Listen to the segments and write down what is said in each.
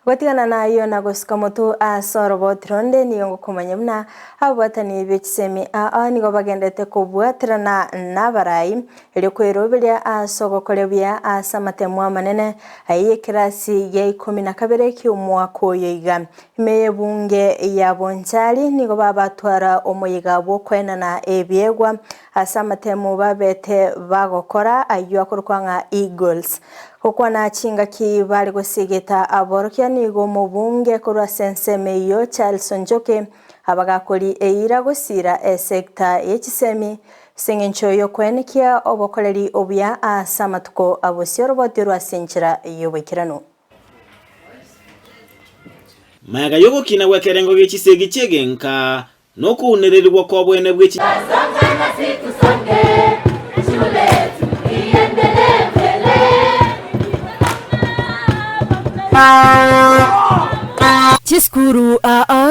Gwatigana na iyo na gusika mutu asorobo tronde niyo kumanya muna abwatani bekisemi nigo bagendete kubwatirana nabarayi eri kweroberia asogokorebya asamatemu manene ayi kirasi ya 12 ky'umwaka oyiga imeye bunge ya Bonchari nigo babatwara omuyiga bwo kwenana ebyegwa asamatemu babete bagokora ayo akorwanga Eagles okwana chinga ki bali gusigeta aborokia nigo mubunge kurwa senseme yo Charles Njoke abagakori eira gusira sector y'ekisemi singencho yo kwenikia obokoleri obya asamatuko abosiro botirwa senchira yobekirano mayaga yogo kina wekerengo g'ekisegi kyegenka nokunererwa kwa bwene bw'eki Chiskuru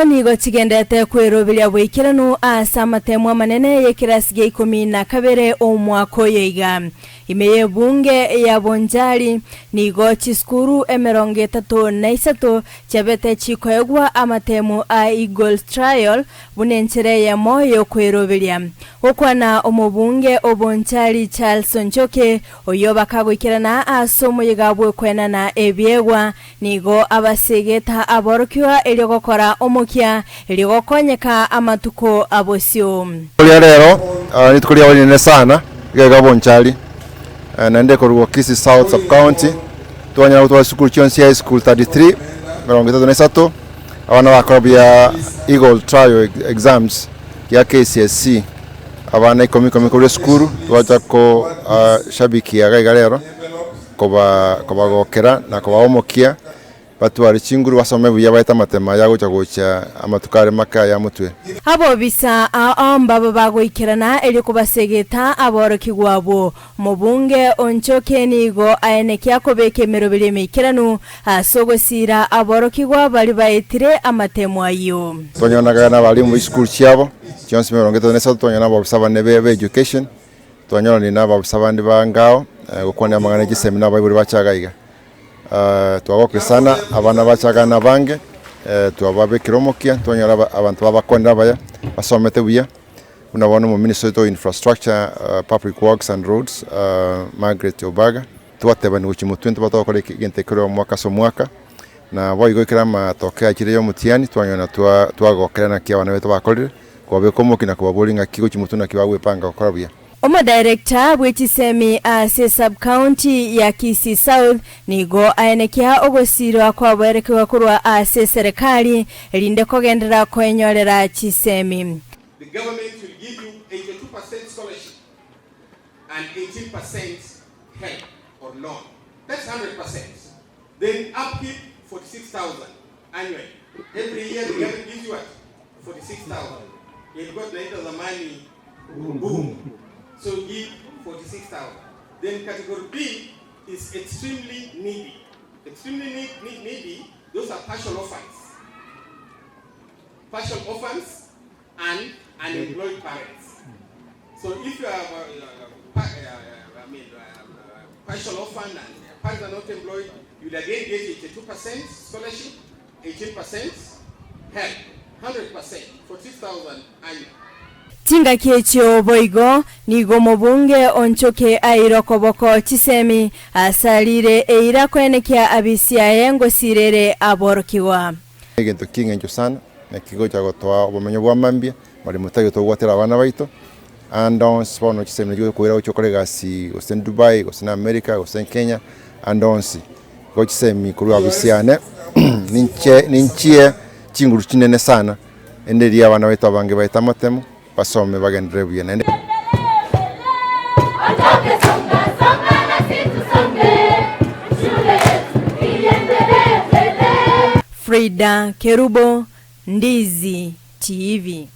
nigo chigendete kweroberia bwikirano asamatemu manene y'ekirasi gya 12 omwaka oyiga imeye bunge ya Bonchari nigo chiskuru 33 chabete chikoegwa amatemu a Eagle Trial bunenchire ya moyo kweroberia okwana omubunge obonchari Charles Njoke oyo bakagwikirana asomoyiga bwe kwenana ebyegwa nigo abasegeta aborokwa eligokora omukia eligokonyeka amatuko abosio lero nitukulia wanyene sana gega Bonchari nande ko Kisii South Sub County twanya utwa school chonsi high school 33 33 abana bakorobya Eagle Trial exams ya KCSE abana ikomi school twajako shabiki ya gega lero koba gokera na koba omokia batwari chinguru basome buya baita matema yago chagocha amatukare maka ya mutwe abo bisa baba bagwikirana eri kubasegeta aborokigwabo mubunge Onchoke nigo aenekia kobeke merobere mikirano asogosira aborokigwa bali baitire amatemu ayo tonyona na bali mu school cyabo cyonse 33 tonyona babusaba nebe education tonyona ni naba busabandi bangao gukona amangana gisemina bayiburi bacagayiga tuwabokwe sana abana bacagana bange tuwababekira omukia tonyora abantu babakonda baya basomete buya unabona mu Ministry of Infrastructure Public Works and Roads Margaret Obaga twatebani ukimutuntu batokore gentekero mwaka so mwaka na boyigokira matokea kireyo mutiani twanyona twagokerana kia bana beto bakorire kobekomoki na kubabolinga kigo kimutuna kibawe panga gukora buya Omo director bw'ekisemi sub county ya Kisii South nigo aenekia ogosirwa kwa bwerekewa kurwa serikali elinde kogendera kwenyorera kisemi. The government will give you 82% scholarship and 18% help or loan. That's 100%. Then upkeep 46,000 annually. Every year the government gives you what? 46,000. You've got later the money boom. So give 46,000. Then category B is extremely needy. Extremely needy, those are partial orphans. Partial orphans and unemployed parents. So if you have partial orphan and parents are not employed, you will again get 82% scholarship, 18% help, 100%, 46,000 annually. Tinga kiecho boigo nigo mubunge Onchoke airokoboko chisemi asalire eira kwenekia abisia yengo sirere aborokiwa egento kingenjo sana na kigo cha gotoa obumenyo bwa mambia bali mutayo to gwatera abana baito andons bono chisemi nigo kuira ochokore gasi osen Dubai osen America osen Kenya andonsi go chisemi kuru abisiane ninchie chinguru chinene sana enderi abana baito abange baita matemu basome bagendere buyene Frida Kerubo, Ndizi TV.